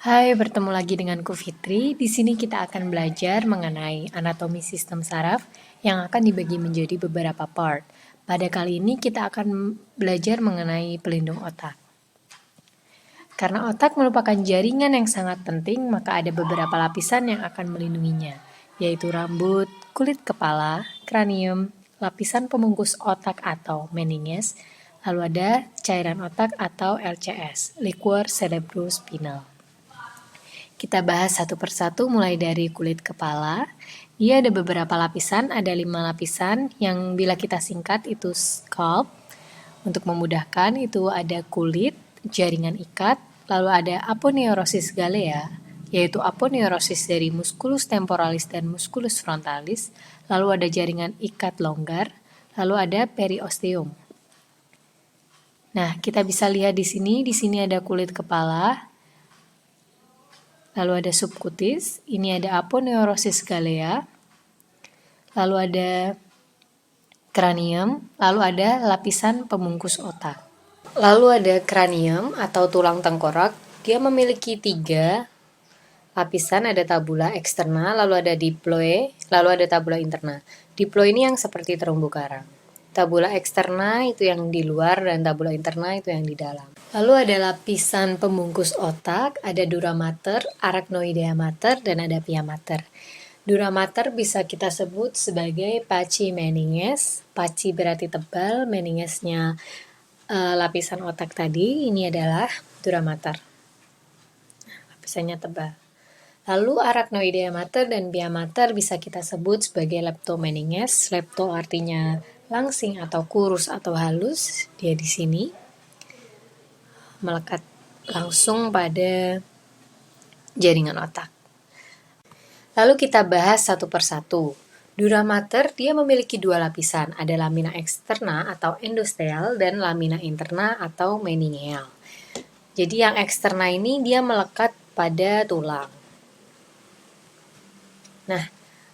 Hai, bertemu lagi denganku Fitri. Di sini kita akan belajar mengenai anatomi sistem saraf yang akan dibagi menjadi beberapa part. Pada kali ini kita akan belajar mengenai pelindung otak. Karena otak merupakan jaringan yang sangat penting, maka ada beberapa lapisan yang akan melindunginya, yaitu rambut, kulit kepala, kranium, lapisan pembungkus otak atau meninges, lalu ada cairan otak atau LCS, liquor cerebrospinal. Kita bahas satu persatu mulai dari kulit kepala. Dia ada beberapa lapisan, ada 5 lapisan yang bila kita singkat itu scalp. Untuk memudahkan itu ada kulit, jaringan ikat, lalu ada aponeurosis galea, yaitu aponeurosis dari musculus temporalis dan musculus frontalis, lalu ada jaringan ikat longgar, lalu ada periosteum. Nah, kita bisa lihat di sini ada kulit kepala, lalu ada subkutis, ini ada aponeurosis galea, lalu ada kranium, lalu ada lapisan pembungkus otak. Lalu ada kranium atau tulang tengkorak, dia memiliki 3 lapisan, ada tabula eksterna, lalu ada diploe, lalu ada tabula interna. Diploe ini yang seperti terumbu karang. Tabula eksterna itu yang di luar dan tabula interna itu yang di dalam. Lalu ada lapisan pembungkus otak, ada dura mater, arachnoidea mater, dan ada pia mater. Dura mater bisa kita sebut sebagai paci meninges. Paci berarti tebal, meningesnya lapisan otak tadi, ini adalah dura mater. Lapisannya tebal. Lalu arachnoidea mater dan pia mater bisa kita sebut sebagai leptomeninges. Lepto artinya langsing atau kurus atau halus, dia di sini melekat langsung pada jaringan otak. Lalu kita bahas satu persatu. Dura mater dia memiliki 2 lapisan, ada lamina eksterna atau endosteal dan lamina interna atau meningeal. Jadi yang eksterna ini dia melekat pada tulang. Nah,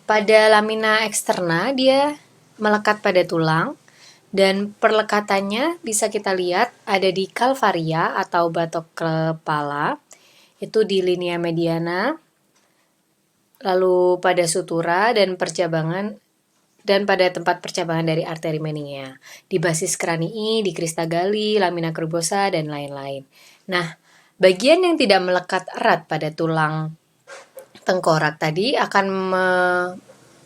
pada lamina eksterna dia melekat pada tulang dan perlekatannya bisa kita lihat ada di calvaria atau batok kepala, itu di linea mediana, lalu pada sutura dan percabangan dan pada tempat percabangan dari arteri meningea, di basis kranii, di crista galli, lamina curvosa dan lain-lain. Nah, bagian yang tidak melekat erat pada tulang tengkorak tadi akan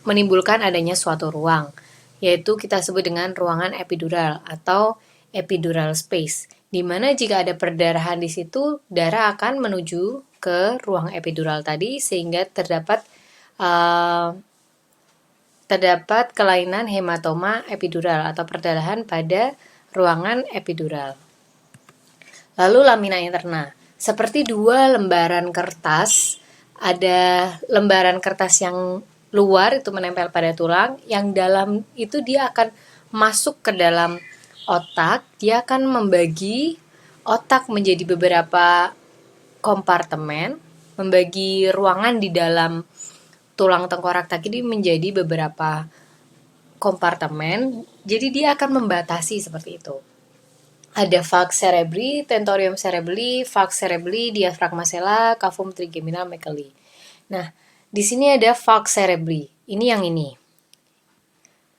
menimbulkan adanya suatu ruang, yaitu kita sebut dengan ruangan epidural atau epidural space, di mana jika ada perdarahan di situ, darah akan menuju ke ruang epidural tadi sehingga terdapat kelainan hematoma epidural atau perdarahan pada ruangan epidural. Lalu lamina interna, seperti 2 lembaran kertas, ada lembaran kertas yang luar itu menempel pada tulang, yang dalam itu dia akan masuk ke dalam otak, dia akan membagi otak menjadi beberapa kompartemen, membagi ruangan di dalam tulang tengkorak tadi menjadi beberapa kompartemen, jadi dia akan membatasi seperti itu. Ada falx cerebri, tentorium cerebelli, falx cerebelli, diafragma sella, cavum trigeminal maculi. Nah, di sini ada falx cerebri. Ini yang ini.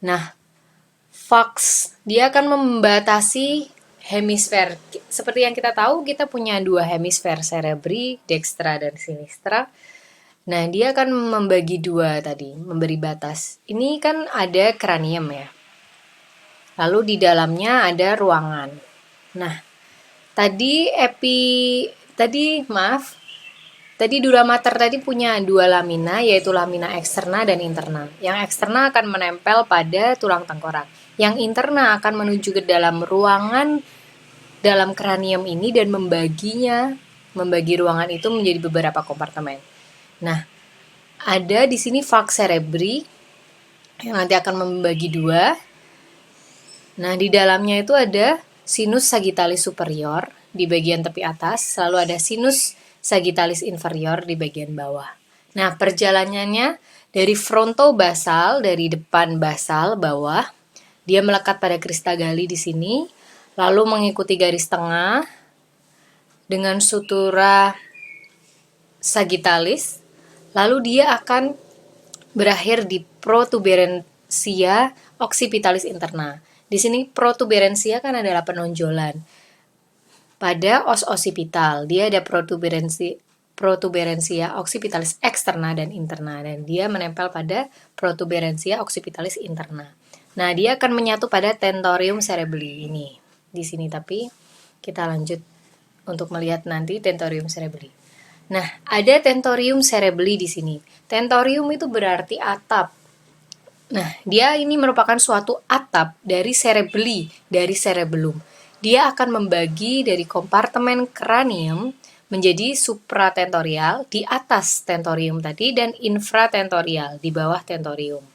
Nah, falx dia akan membatasi hemisfer. Seperti yang kita tahu, kita punya 2 hemisfer cerebri, dextra dan sinistra. Nah, dia akan membagi 2 tadi, memberi batas. Ini kan ada kranium ya. Lalu di dalamnya ada ruangan. Nah, tadi dura mater tadi punya 2 lamina, yaitu lamina eksterna dan interna. Yang eksterna akan menempel pada tulang tengkorak. Yang interna akan menuju ke dalam ruangan dalam kranium ini dan membagi ruangan itu menjadi beberapa kompartemen. Nah, ada di sini falx cerebri yang nanti akan membagi 2. Nah, di dalamnya itu ada sinus sagittalis superior di bagian tepi atas, lalu ada sinus sagittalis inferior di bagian bawah. Nah, perjalanannya dari frontobasal, dari depan basal bawah, dia melekat pada crista galli di sini, lalu mengikuti garis tengah dengan sutura sagittalis, lalu dia akan berakhir di protuberansia occipitalis interna. Di sini protuberansia kan adalah penonjolan. Pada os occipital, dia ada protuberansia occipitalis externa dan interna, dan dia menempel pada protuberansia occipitalis interna. Nah, dia akan menyatu pada tentorium cerebelli ini. Di sini tapi kita lanjut untuk melihat nanti tentorium cerebelli. Nah, ada tentorium cerebelli di sini. Tentorium itu berarti atap. Nah, dia ini merupakan suatu atap dari cerebelli, dari cerebellum. Dia akan membagi dari kompartemen kranium menjadi supratentorial di atas tentorium tadi dan infratentorial di bawah tentorium.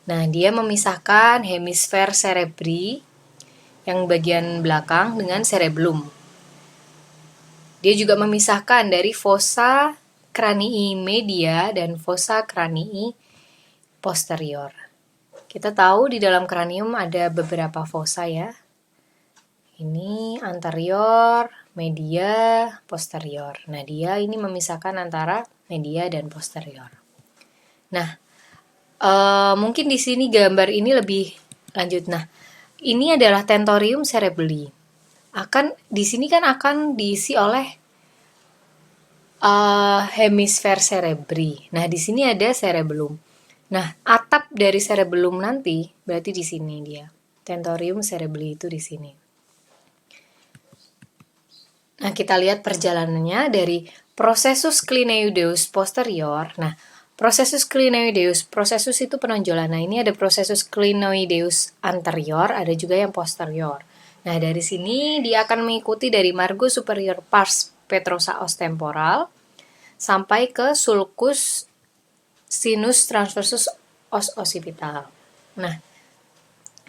Nah, dia memisahkan hemisfer cerebri yang bagian belakang dengan cerebellum. Dia juga memisahkan dari fossa cranii media dan fossa cranii posterior. Kita tahu di dalam kranium ada beberapa fossa ya. Ini anterior, media, posterior. Nah, dia ini memisahkan antara media dan posterior. Nah, mungkin di sini gambar ini lebih lanjut. Nah, ini adalah tentorium cerebelli. Di sini kan akan diisi oleh hemisfer cerebri. Nah, di sini ada cerebellum. Nah, atap dari cerebellum nanti berarti di sini dia. Tentorium cerebelli itu di sini. Nah, kita lihat perjalanannya dari processus clinoideus posterior. Nah, processus clinoideus, processus itu penonjolan. Nah, ini ada processus clinoideus anterior, ada juga yang posterior. Nah, dari sini dia akan mengikuti dari margo superior pars petrosa os temporal sampai ke sulcus sinus transversus os occipital. Nah,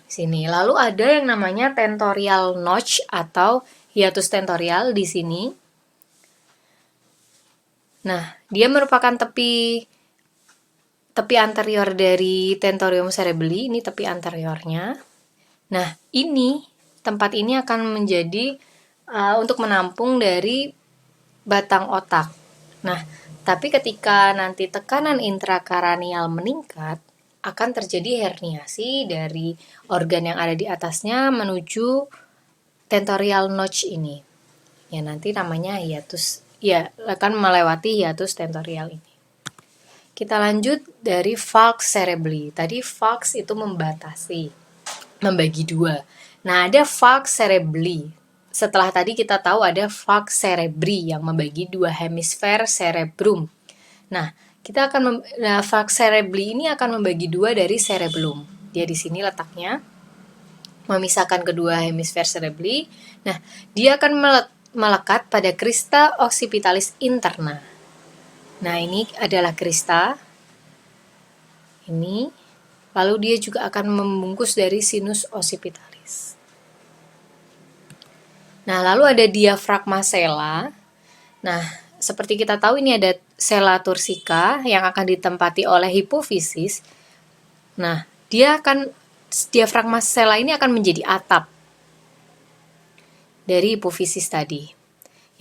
sini lalu ada yang namanya tentorial notch atau hiatus tentorial di sini. Nah, dia merupakan tepi anterior dari tentorium cerebelli, ini tepi anteriornya. Nah, tempat ini akan menjadi untuk menampung dari batang otak. Nah, tapi ketika nanti tekanan intrakranial meningkat, akan terjadi herniasi dari organ yang ada di atasnya menuju tentorial notch ini. Ya, nanti namanya hiatus. Ya, akan melewati hiatus tentorial ini. Kita lanjut dari falx cerebelli. Tadi falx itu membatasi, membagi dua. Nah, ada falx cerebelli. Setelah tadi kita tahu ada falx cerebri yang membagi dua hemisfer cerebrum. Nah, falx cerebelli ini akan membagi dua dari cerebellum. Dia di sini letaknya memisahkan kedua hemisfer cerebelli. Nah, dia akan melekat pada crista occipitalis interna. Nah, ini adalah crista. Ini. Lalu dia juga akan membungkus dari sinus occipitalis. Nah, lalu ada diafragma sela. Nah, seperti kita tahu ini ada sela turcica yang akan ditempati oleh hipofisis. Nah, diafragma sela ini akan menjadi atap dari hipofisis tadi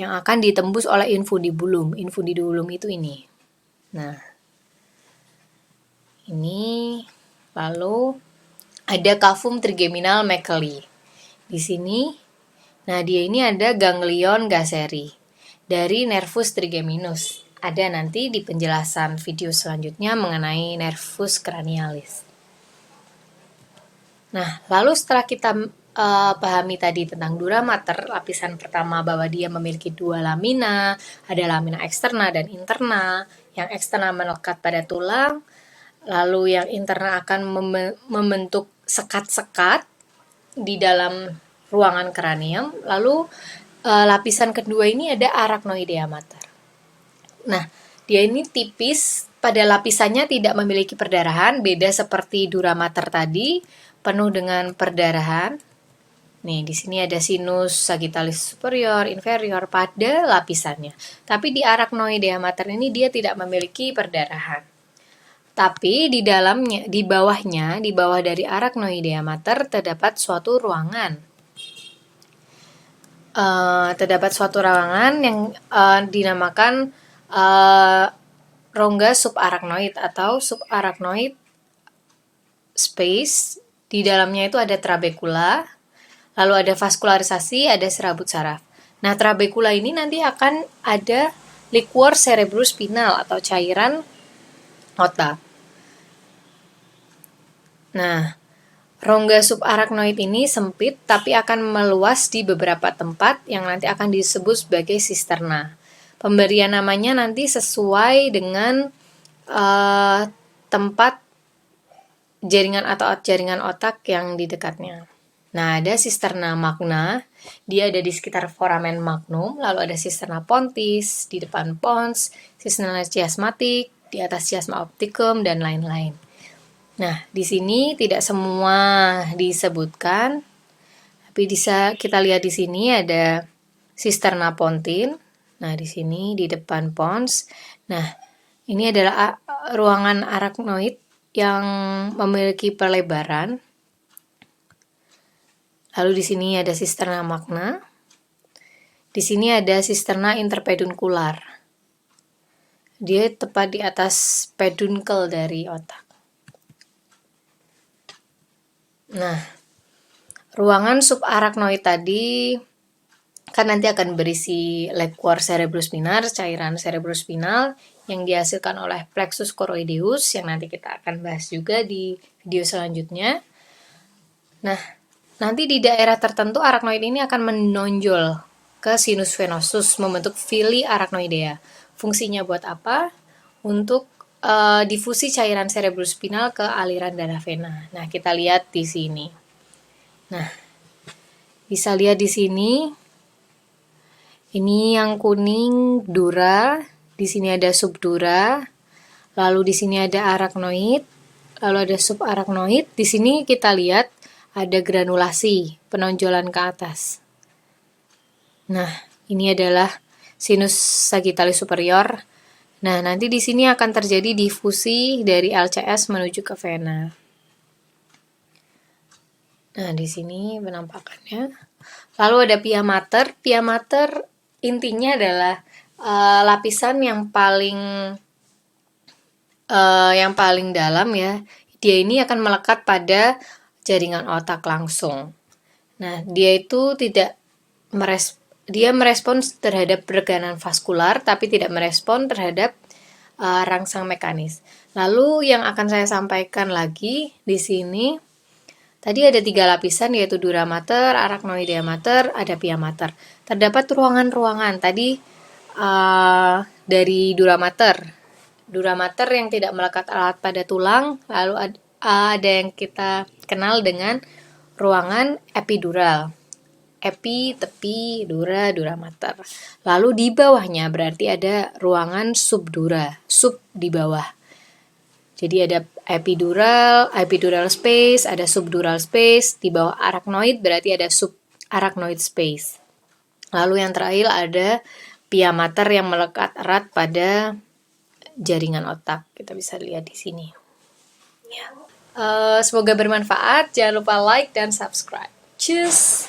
yang akan ditembus oleh infundibulum. Infundibulum itu ini. Nah, ini lalu ada cavum trigeminal Meckelli. Di sini, nah dia ini ada ganglion Gasseri dari nervus trigeminus. Ada nanti di penjelasan video selanjutnya mengenai nervus cranialis. Nah, lalu setelah kita pahami tadi tentang dura mater, lapisan pertama bahwa dia memiliki dua lamina, ada lamina eksterna dan interna. Yang eksterna melekat pada tulang, lalu yang interna akan membentuk sekat-sekat di dalam ruangan kranium. Lalu lapisan kedua ini ada arachnoidea mater. Nah, dia ini tipis, pada lapisannya tidak memiliki perdarahan, beda seperti dura mater tadi, penuh dengan perdarahan. Nih, di sini ada sinus sagittalis superior, inferior pada lapisannya. Tapi di arachnoidea mater ini dia tidak memiliki perdarahan. Tapi di dalamnya, di bawah dari arachnoidea mater terdapat suatu ruangan. Terdapat suatu ruangan yang dinamakan rongga subarachnoid atau subarachnoid space. Di dalamnya itu ada trabekula, lalu ada vaskularisasi, ada serabut saraf. Nah, trabekula ini nanti akan ada liquor cerebrospinal atau cairan otak. Nah, rongga subarachnoid ini sempit tapi akan meluas di beberapa tempat yang nanti akan disebut sebagai sisterna. Pemberian namanya nanti sesuai dengan tempat jaringan atau jaringan otak yang di dekatnya. Nah, ada sisterna magna, dia ada di sekitar foramen magnum, lalu ada sisterna pontis, di depan pons, sisterna chiasmatic, di atas chiasma opticum, dan lain-lain. Nah, di sini tidak semua disebutkan, tapi bisa kita lihat di sini ada sisterna pontin. Nah, di sini di depan pons. Nah, ini adalah ruangan arachnoid yang memiliki perlebaran. Lalu di sini ada sisterna magna. Di sini ada sisterna interpeduncular. Dia tepat di atas peduncle dari otak. Nah, ruangan subarachnoid tadi kan nanti akan berisi liquor cerebrospinal, cairan cerebrospinal yang dihasilkan oleh plexus choroideus yang nanti kita akan bahas juga di video selanjutnya. Nah, nanti di daerah tertentu arachnoid ini akan menonjol ke sinus venosus membentuk villi arachnoidea. Fungsinya buat apa? Untuk difusi cairan cerebrospinal ke aliran darah vena. Nah, kita lihat di sini. Nah, bisa lihat di sini. Ini yang kuning dura, di sini ada subdura, lalu di sini ada arachnoid, lalu ada subarachnoid. Di sini kita lihat ada granulasi, penonjolan ke atas. Nah, ini adalah sinus sagittalis superior. Nah, nanti di sini akan terjadi difusi dari LCS menuju ke vena. Nah, di sini penampakannya. Lalu ada pia mater. Pia mater intinya adalah lapisan yang paling dalam ya. Dia ini akan melekat pada jaringan otak langsung. Nah, dia itu dia merespon terhadap reganan vaskular tapi tidak merespon terhadap rangsang mekanis. Lalu yang akan saya sampaikan lagi di sini, tadi ada 3 lapisan yaitu dura mater, arachnoidea mater, ada pia mater. Terdapat ruangan-ruangan tadi dari dura mater. Dura mater yang tidak melekat erat pada tulang, lalu ada yang kita kenal dengan ruangan epidural. Epi, tepi, dura, dura mater. Lalu di bawahnya berarti ada ruangan subdura, sub di bawah. Jadi ada epidural space, ada subdural space, di bawah arachnoid berarti ada subarachnoid space. Lalu yang terakhir ada pia mater yang melekat erat pada jaringan otak. Kita bisa lihat di sini. Ya. Semoga bermanfaat. Jangan lupa like dan subscribe. Cheers!